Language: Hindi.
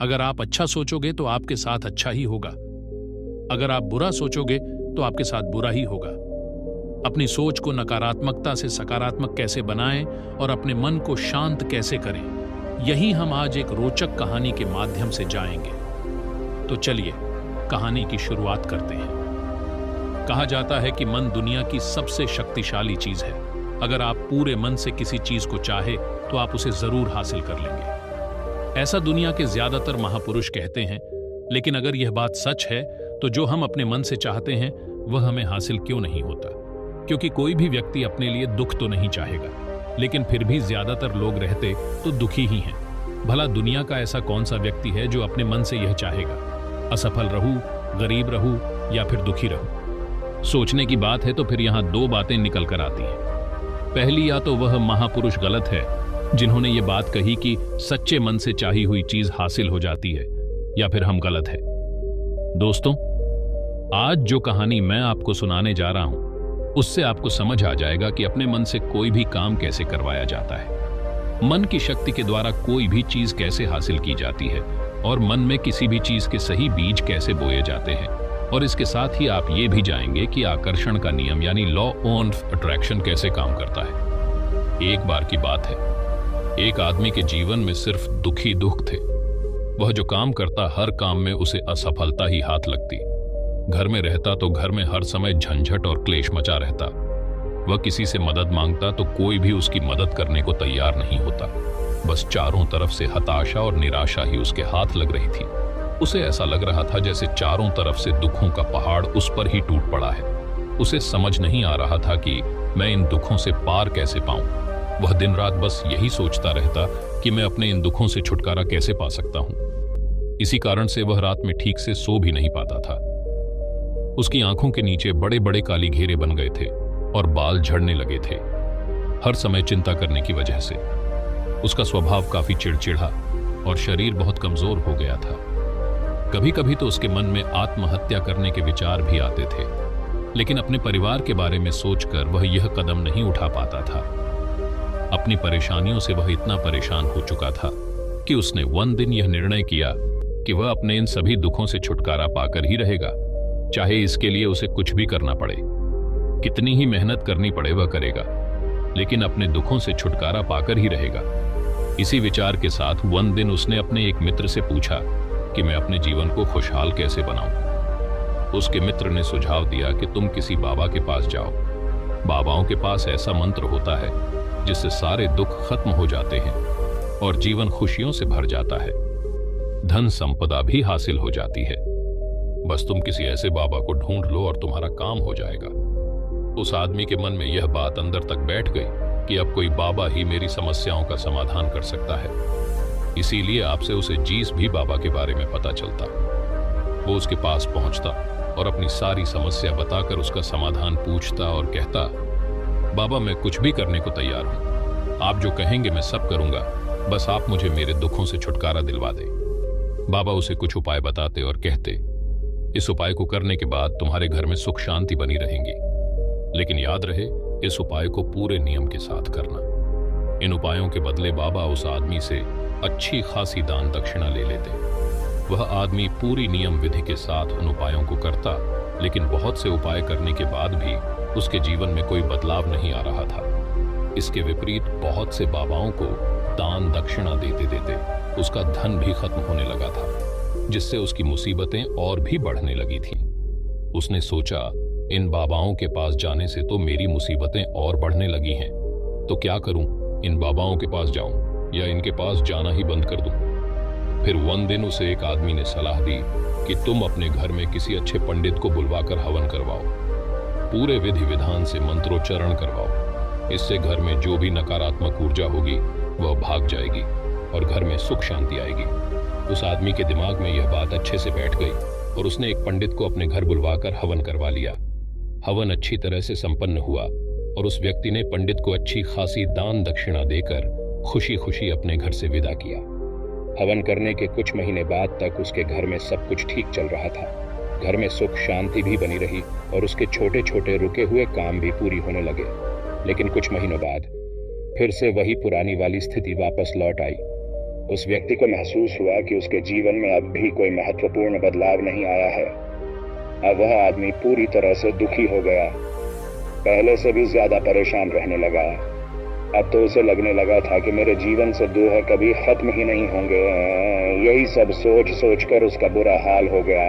अगर आप अच्छा सोचोगे तो आपके साथ अच्छा ही होगा। अगर आप बुरा सोचोगे तो आपके साथ बुरा ही होगा। अपनी सोच को नकारात्मकता से सकारात्मक कैसे बनाएं और अपने मन को शांत कैसे करें, यही हम आज एक रोचक कहानी के माध्यम से जाएंगे। तो चलिए कहानी की शुरुआत करते हैं। कहा जाता है कि मन दुनिया की सबसे शक्तिशाली चीज है। अगर आप पूरे मन से किसी चीज को चाहे तो आप उसे जरूर हासिल कर लेंगे। ऐसा दुनिया के ज्यादातर महापुरुष कहते हैं। लेकिन अगर यह बात सच है तो जो हम अपने मन से चाहते हैं वह हमें हासिल क्यों नहीं होता? क्योंकि कोई भी व्यक्ति अपने लिए दुख तो नहीं चाहेगा, लेकिन फिर भी ज्यादातर लोग रहते तो दुखी ही हैं। भला दुनिया का ऐसा कौन सा व्यक्ति है जो अपने मन से यह चाहेगा, असफल रहूं, गरीब रहूं या फिर दुखी रहूं? सोचने की बात है तो फिर यहां दो बातें निकल कर आती हैं। पहली, या तो वह महापुरुष गलत है जिन्होंने ये बात कही कि सच्चे मन से चाही हुई चीज हासिल हो जाती है, या फिर हम गलत है। दोस्तों, आज जो कहानी मैं आपको सुनाने जा रहा हूं उससे आपको समझ आ जाएगा कि अपने मन से कोई भी काम कैसे करवाया जाता है, मन की शक्ति के द्वारा कोई भी चीज कैसे हासिल की जाती है और मन में किसी भी चीज के सही बीज कैसे बोए जाते हैं। और इसके साथ ही आप ये भी जानेंगे कि आकर्षण का नियम यानी लॉ ऑफ अट्रैक्शन कैसे काम करता है। एक बार की बात है, एक आदमी के जीवन में सिर्फ दुखी दुख थे। वह जो काम करता हर काम में उसे असफलता ही हाथ लगती। घर में रहता तो घर में हर समय झंझट और क्लेश मचा रहता। वह किसी से मदद मांगता तो कोई भी उसकी मदद करने को तैयार नहीं होता। बस चारों तरफ से हताशा और निराशा ही उसके हाथ लग रही थी। उसे ऐसा लग रहा था जैसे चारों तरफ से दुखों का पहाड़ उस पर ही टूट पड़ा है। उसे समझ नहीं आ रहा था कि मैं इन दुखों से पार कैसे पाऊं। वह दिन रात बस यही सोचता रहता कि मैं अपने इन दुखों से छुटकारा कैसे पा सकता हूं। इसी कारण से वह रात में ठीक से सो भी नहीं पाता था। उसकी आंखों के नीचे बड़े बड़े काली घेरे बन गए थे और बाल झड़ने लगे थे, हर समय चिंता करने की वजह से। उसका स्वभाव काफी चिड़चिड़ा और शरीर बहुत कमजोर हो गया था। कभी कभी तो उसके मन में आत्महत्या करने के विचार भी आते थे, लेकिन अपने परिवार के बारे में सोचकर वह यह कदम नहीं उठा पाता था। अपनी परेशानियों से वह इतना परेशान हो चुका था कि उसने एक दिन यह निर्णय किया कि वह अपने इन सभी दुखों से छुटकारा पाकर ही रहेगा, चाहे इसके लिए उसे कुछ भी करना पड़े, कितनी ही मेहनत करनी पड़े वह करेगा, लेकिन अपने दुखों से छुटकारा पाकर ही रहेगा। इसी विचार के साथ एक दिन उसने अपने एक मित्र से पूछा कि मैं अपने जीवन को खुशहाल कैसे बनाऊं। उसके मित्र ने सुझाव दिया कि तुम किसी बाबा के पास जाओ। बाबाओं के पास ऐसा मंत्र होता है जिससे सारे दुख खत्म हो जाते हैं और जीवन खुशियों से भर जाता है, धन संपदा भी हासिल हो जाती है। बस तुम किसी ऐसे बाबा को ढूंढ लो और तुम्हारा काम हो जाएगा। उस आदमी के मन में यह बात अंदर तक बैठ गई कि अब कोई बाबा ही मेरी समस्याओं का समाधान कर सकता है। इसीलिए आपसे उसे जीस भी बाबा के बारे में पता चलता। वो उसके पास पहुंचता और अपनी सारी समस्या बताकर उसका समाधान पूछता और कहता, बाबा मैं कुछ भी करने को तैयार हूं, आप जो कहेंगे मैं सब करूंगा, बस आप मुझे मेरे दुखों से छुटकारा दिलवा दें। बाबा उसे कुछ उपाय बताते और कहते, इस उपाय को करने के बाद तुम्हारे घर में सुख शांति बनी रहेंगी, लेकिन याद रहे इस उपाय को पूरे नियम के साथ करना। इन उपायों के बदले बाबा उस आदमी से अच्छी खासी दान दक्षिणा ले लेते। वह आदमी पूरी नियम विधि के साथ उन उपायों को करता, लेकिन बहुत से उपाय करने के बाद भी उसके जीवन में कोई बदलाव नहीं आ रहा था। इसके विपरीत बहुत से बाबाओं को दान दक्षिणा देते देते उसका धन भी खत्म होने लगा था, जिससे उसकी मुसीबतें और भी बढ़ने लगी थीं। उसने सोचा, इन बाबाओं के पास जाने से तो मेरी मुसीबतें और बढ़ने लगी हैं, तो क्या करूं? इन बाबाओं के पास जाऊं या इनके पास जाना ही बंद कर दूं? फिर एक दिन उसे एक आदमी ने सलाह दी कि तुम अपने घर में किसी अच्छे पंडित को बुलवाकर हवन करवाओ, पूरे विधि विधान से मंत्रोच्चारण करवाओ। इससे घर में जो भी नकारात्मक ऊर्जा होगी वह भाग जाएगी और घर में सुख शांति आएगी। उस आदमी के दिमाग में यह बात अच्छे से बैठ गई और उसने एक पंडित को अपने घर बुलवाकर हवन करवा लिया। हवन अच्छी तरह से संपन्न हुआ और उस व्यक्ति ने पंडित को अच्छी खासी दान दक्षिणा देकर खुशी खुशी अपने घर से विदा किया। हवन करने के कुछ महीने बाद तक उसके घर में सब कुछ ठीक चल रहा था। घर में सुख शांति भी बनी रही और उसके छोटे छोटे रुके हुए काम भी पूरी होने लगे। लेकिन कुछ महीनों बाद फिर से वही पुरानी वाली स्थिति वापस लौट आई। उस व्यक्ति को महसूस हुआ कि उसके जीवन में अब भी कोई महत्वपूर्ण बदलाव नहीं आया है। अब वह आदमी पूरी तरह से दुखी हो गया, पहले से भी ज्यादा परेशान रहने लगा। अब तो उसे लगने लगा था कि मेरे जीवन से दुख कभी खत्म ही नहीं होंगे। यही सब सोच सोच कर उसका बुरा हाल हो गया।